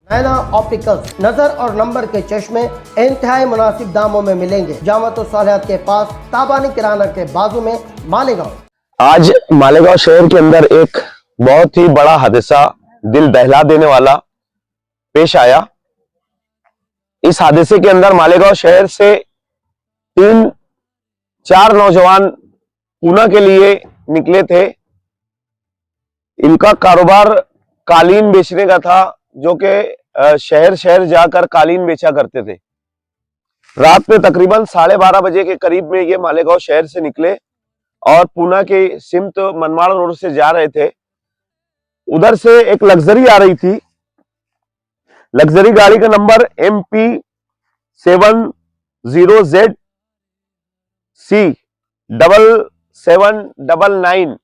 नैना opticals नजर और number के चश्मे इंतहाई मुनासिब दामों में मिलेंगे। जामत सालियात के पास ताबानी किराना के बाजू में मालेगांव। आज मालेगांव शहर के अंदर एक बहुत ही बड़ा हादसा दिल दहला देने वाला पेश आया। इस हादसे के अंदर मालेगांव शहर से 3-4 नौजवान पूना के लिए निकले थे। इनका कारोबार कालीन बेचने का था, जो कि शहर शहर जाकर कालीन बेचा करते थे। रात में तकरीबन 12:30 बजे के करीब में ये मालेगांव शहर से निकले और पूना के सिमत मनमाड़ रोड से जा रहे थे। उधर से एक लग्जरी आ रही थी। लग्जरी गाड़ी का नंबर MP70ZC7799।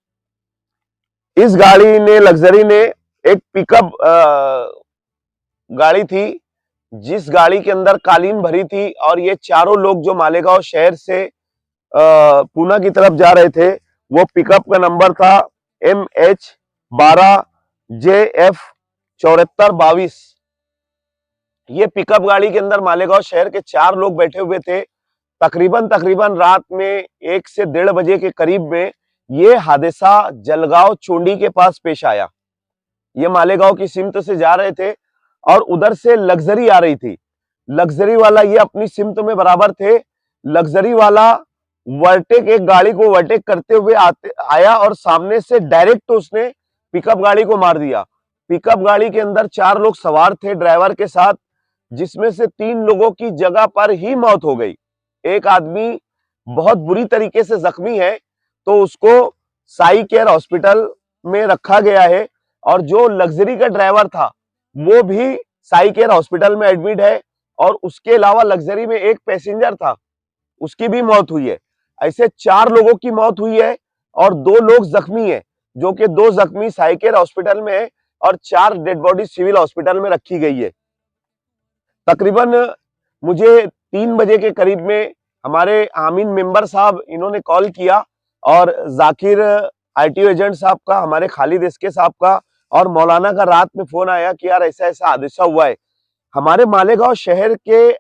इस लग्जरी ने एक पिकअप गाड़ी थी, जिस गाड़ी के अंदर कालीन भरी थी, और ये चारों लोग जो मालेगांव शहर से पूना की तरफ जा रहे थे, वो पिकअप का नंबर था MH12JF7422। ये पिकअप गाड़ी के अंदर मालेगांव शहर के 4 लोग बैठे हुए थे। तकरीबन रात में 1 से 1:30 बजे के करीब में ये हादसा जलगांव चोंडी के पास पेश आया। ये मालेगांव की सिमत से जा रहे थे और उधर से लग्जरी आ रही थी। लग्जरी वाला ये अपनी सिमत में बराबर थे। लग्जरी वाला एक गाड़ी को ओवरटेक करते हुए आया और सामने से डायरेक्ट उसने पिकअप गाड़ी को मार दिया। पिकअप गाड़ी के अंदर 4 लोग सवार थे ड्राइवर के साथ, जिसमें से 3 लोगों की जगह पर ही मौत हो गई। एक आदमी बहुत बुरी तरीके से जख्मी है, तो उसको साई केयर हॉस्पिटल में रखा गया है, और जो लग्जरी का ड्राइवर था वो भी साई केयर हॉस्पिटल में एडमिट है। और उसके अलावा लग्जरी में एक पैसेंजर था, उसकी भी मौत हुई है। ऐसे 4 लोगों की मौत हुई है और 2 लोग जख्मी है, जो कि 2 जख्मी साई केयर हॉस्पिटल में है और 4 डेड बॉडी सिविल हॉस्पिटल में रखी गई है। तकरीबन मुझे 3 बजे के करीब में हमारे आमीन मेंबर साहब इन्होंने कॉल किया, और जाकिर आईटीओ एजेंट साहब का, हमारे खालिद एसके साहब का और मौलाना का रात में फोन आया कि यार ऐसा ऐसा हादसा हुआ है। हमारे मालेगांव शहर के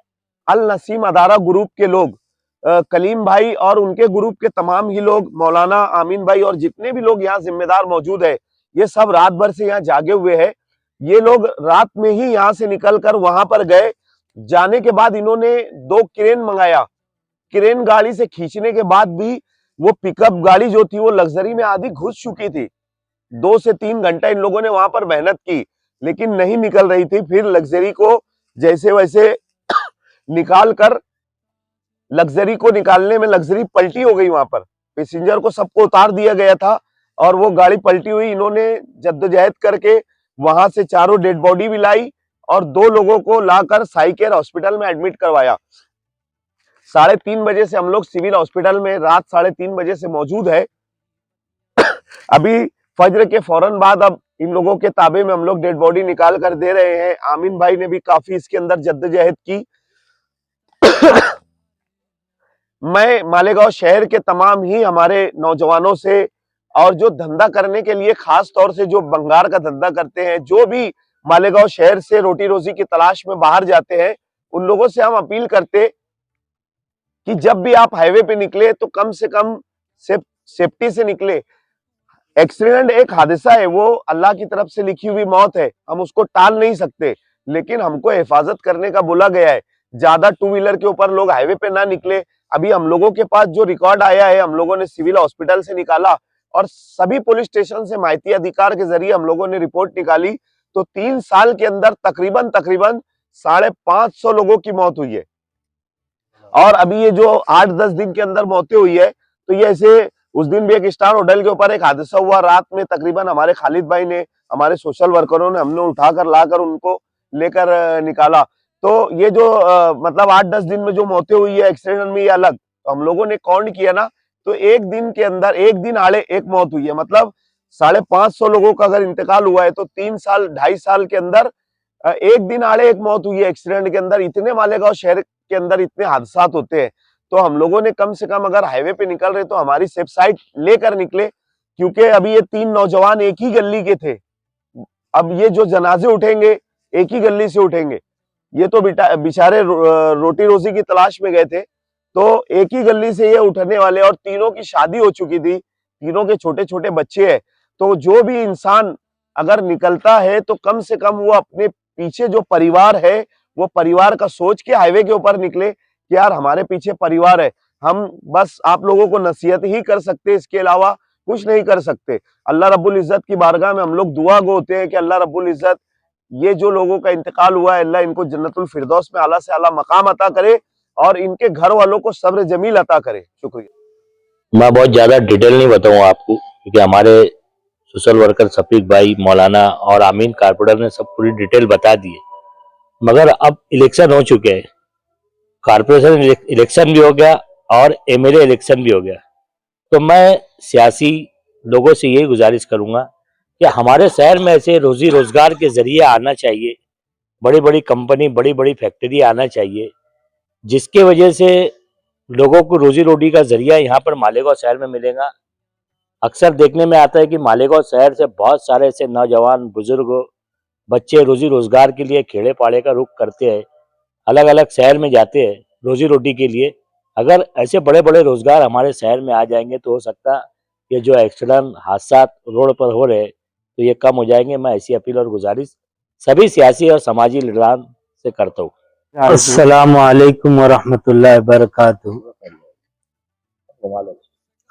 अल नसीम अदारा ग्रुप के लोग, कलीम भाई और उनके ग्रुप के तमाम ही लोग, मौलाना, आमीन भाई और जितने भी लोग यहाँ जिम्मेदार मौजूद है, ये सब रात भर से यहाँ जागे हुए हैं। ये लोग रात में ही यहाँ से निकलकर वहां पर गए। जाने के बाद इन्होंने 2 क्रेन मंगाया। क्रेन गाड़ी से खींचने के बाद भी वो पिकअप गाड़ी जो थी वो लग्जरी में आधी घुस चुकी थी। 2 से 3 घंटा इन लोगों ने वहां पर मेहनत की, लेकिन नहीं निकल रही थी। फिर लग्जरी को जैसे वैसे निकाल कर, लग्जरी को निकालने में लग्जरी पलटी हो गई। वहां पर पैसेंजर को सबको उतार दिया गया था और वो गाड़ी पलटी हुई। इन्होंने जद्दोजहद करके वहां से 4 डेड बॉडी भी लाई और 2 लोगों को लाकर साई केयर हॉस्पिटल में एडमिट करवाया। 3:30 बजे से हम लोग सिविल हॉस्पिटल में रात 3:30 बजे से मौजूद है। अभी फज्र के फौरन बाद अब इन लोगों के ताबे में हम लोग डेड बॉडी निकाल कर दे रहे हैं। आमीन भाई ने भी काफी इसके अंदर जद्दोजहद की। मैं मालेगांव शहर के तमाम ही हमारे नौजवानों से, और जो धंधा करने के लिए खास तौर से जो बंगार का धंधा करते हैं, जो भी मालेगांव शहर से रोटी रोजी की तलाश में बाहर जाते हैं, उन लोगों से हम अपील करते कि जब भी आप हाईवे पे निकले तो कम से कम सेफ्टी से निकले। एक्सीडेंट एक हादसा है, वो अल्लाह की तरफ से लिखी हुई मौत है, हम उसको टाल नहीं सकते, लेकिन हमको हिफाजत करने का बोला गया है। ज्यादा 2 व्हीलर के ऊपर लोग हाईवे पे ना निकले। अभी हम लोगों के पास जो रिकॉर्ड आया है, हम लोगों ने सिविल हॉस्पिटल से निकाला और सभी पुलिस स्टेशन से माहिती अधिकार के जरिए हम लोगों ने रिपोर्ट निकाली, तो 3 साल के अंदर तकरीबन 550 लोगों की मौत हुई है। और अभी ये जो 8-10 दिन के अंदर मौतें हुई है, तो ये ऐसे, उस दिन भी एक स्टार होटल के ऊपर एक हादसा हुआ रात में। तकरीबन हमारे खालिद भाई ने, हमारे सोशल वर्करों ने, हमने उठाकर लाकर उनको लेकर निकाला। तो ये जो मतलब 8-10 दिन में जो मौतें हुई है एक्सीडेंट में, ये अलग। तो हम लोगों ने काउंट किया ना, तो एक दिन के अंदर, एक दिन आड़े एक मौत हुई है। मतलब 550 लोगों का अगर इंतकाल हुआ है, तो 3 साल 2.5 साल के अंदर एक दिन आड़े एक मौत हुई है एक्सीडेंट के अंदर। इतने मालेगांव शहर के अंदर इतने हादसा होते हैं, तो हम लोगों ने कम से कम अगर हाईवे पे निकल रहे तो हमारी सेफ साइड लेकर निकले, क्योंकि अभी ये 3 नौजवान एक ही गली के थे। अब ये जो जनाजे उठेंगे, एक ही गली से उठेंगे। ये तो बेचारे रोटी रोजी की तलाश में गए थे, तो एक ही गली से ये उठने वाले, और तीनों की शादी हो चुकी थी, तीनों के छोटे छोटे बच्चे हैं। तो जो भी इंसान अगर निकलता है तो कम से कम वो अपने पीछे जो परिवार है वो परिवार का सोच के हाईवे के ऊपर निकले कि यार हमारे पीछे परिवार है। हम बस आप लोगों को नसीहत ही कर सकते, इसके अलावा कुछ नहीं कर सकते। अल्लाह रब्बुल इज्जत की बारगाह में हम लोग दुआ गो होते हैं कि अल्लाह रब्बुल इज्जत ये जो लोगों का इंतकाल हुआ है, अल्लाह इनको जन्नतुल फिरदौस में आला से आला मकाम अता करे और इनके घर वालों को सब्र जमील अता करे। शुक्रिया। मैं बहुत ज्यादा डिटेल नहीं बताऊंगा आपको, क्योंकि हमारे सोशल वर्कर शफीक भाई, मौलाना और आमीन कारपोरेटर ने सब पूरी डिटेल बता दी है। मगर अब इलेक्शन हो चुके हैं, कारपोरेशन इलेक्शन भी हो गया और एमएलए इलेक्शन भी हो गया, तो मैं सियासी लोगों से यही गुजारिश करूंगा कि हमारे शहर में ऐसे रोजी रोजगार के जरिए आना चाहिए, बड़ी बड़ी कंपनी, बड़ी बड़ी फैक्ट्री आना चाहिए, जिसके वजह से लोगों को रोजी रोटी का जरिया यहाँ पर मालेगांव शहर में मिलेगा। अक्सर देखने में आता है कि मालेगांव शहर से बहुत सारे ऐसे नौजवान, बुजुर्ग, बच्चे रोजी रोजगार के लिए खेड़े पाड़े का रुख करते हैं, अलग अलग शहर में जाते हैं रोजी रोटी के लिए। अगर ऐसे बड़े बड़े रोजगार हमारे शहर में आ जाएंगे तो हो सकता है ये जो एक्सीडेंट, हादसा रोड पर हो रहे तो ये कम हो जाएंगे। मैं ऐसी अपील और गुजारिश सभी सियासी और समाजी लीडरान से करता हूँ। अस्सलामु अलैकुम वरहमतुल्लाहि वबरकातुहू।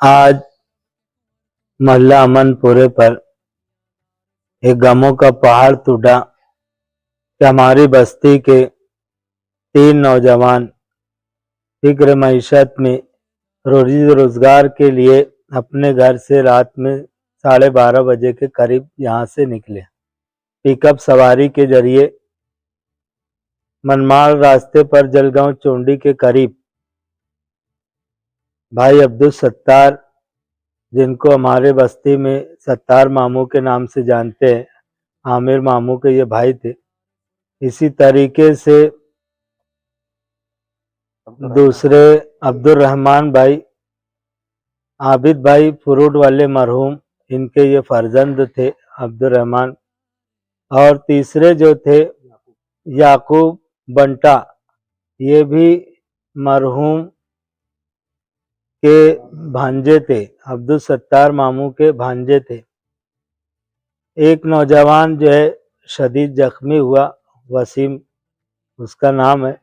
आज मोहल्ला अमनपुरे पर एक गमों का पहाड़ टूटा कि हमारी बस्ती के 3 नौजवान फिक्र मईशत में रोजी रोजगार के लिए अपने घर से रात में 12:30 बजे के करीब यहाँ से निकले। पिकअप सवारी के जरिए मनमाड़ रास्ते पर जलगांव चोंडी के करीब भाई अब्दुल सत्तार, जिनको हमारे बस्ती में सत्तार मामू के नाम से जानते हैं, आमिर मामू के ये भाई थे। इसी तरीके से दूसरे अब्दुल रहमान भाई, आबिद भाई फ्रूट वाले मरहूम, इनके ये फर्जंद थे अब्दुल रहमान। और तीसरे जो थे याकूब बंटा, ये भी मरहूम के भांजे थे, अब्दुल सत्तार मामू के भांजे थे। एक नौजवान जो है शदीद जख्मी हुआ, वसीम उसका नाम है।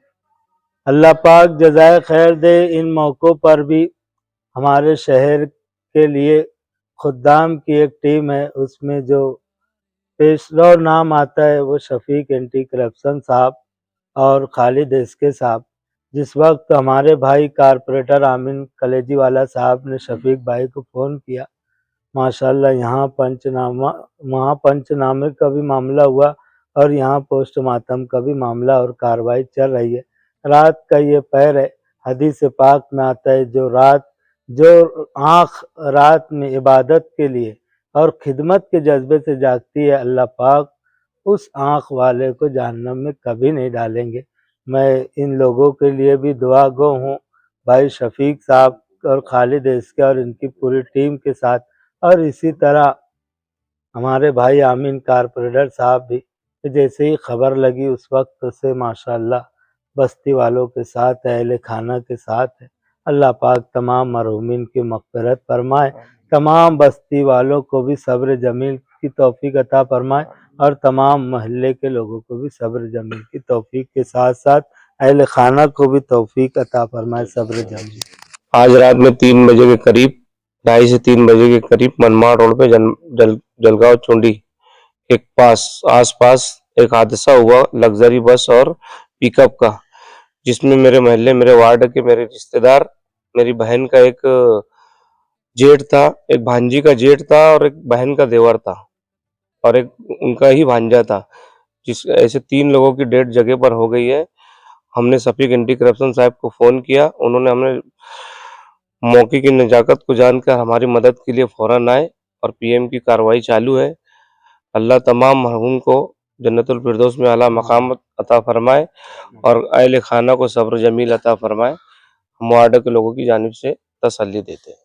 अल्लाह पाक जज़ाए खैर दे। इन मौक़ों पर भी हमारे शहर के लिए खुद्दाम की एक टीम है, उसमें जो पेशरो नाम आता है वो शफीक एंटी करप्शन साहब और खालिद एसके साहब। जिस वक्त हमारे भाई कारपोरेटर आमीन कलेजी वाला साहब ने शफीक भाई को फ़ोन किया, माशाल्लाह यहाँ पंचनामे का भी मामला हुआ और यहाँ पोस्टमार्टम का भी मामला और कार्रवाई चल रही है। रात का ये पैर है, हदीस पाक में आता है, जो आँख रात में इबादत के लिए और खिदमत के जज्बे से जागती है, अल्लाह पाक उस आँख वाले को जहन्नम में कभी नहीं डालेंगे। मैं इन लोगों के लिए भी दुआ गो हूँ, भाई शफीक साहब और खालिद एसके और इनकी पूरी टीम के साथ। और इसी तरह हमारे भाई आमीन कारपोरेटर साहब भी, जैसे ही खबर लगी उस वक्त से माशाल्लाह बस्ती वालों के साथ है, अहले खाना के साथ है। अल्लाह पाक तमाम मरहूमीन की मग़फ़िरत फरमाए, तमाम बस्ती वालों को भी सब्र जमील की तौफीक अता फरमाए और तमाम मोहल्ले के लोगों को भी सब्र जमील की तौफीक के साथ साथ अहले खाना को भी तौफीक अता फरमाए, सब्र जमील। आज रात में 3 बजे के करीब, 2:30 से 3 बजे के करीब मनमाड़ रोड पे जलगांव चुंडी के आसपास एक हादसा हुआ लग्जरी बस और पिकअप का, जिसमें मेरे मोहल्ले, मेरे वार्ड के मेरे रिश्तेदार, मेरी बहन का एक जेठ था, एक भांजी का जेठ था और एक बहन का देवर था और एक उनका ही भांजा था। ऐसे 3 लोगों की डेथ जगह पर हो गई है। हमने शफीक एंटी करप्शन साहब को फोन किया, उन्होंने हमें मौके की नजाकत को जानकर हमारी मदद के लिए फौरन आए और पीएम की कार्रवाई चालू है। अल्लाह तमाम मरहूम को जन्नतुल फिरदौस में आला मकाम अता फरमाए और अहले खाना को सब्र जमील अता फरमाए। हम वार्ड के लोगों की जानिब से तसल्ली देते हैं।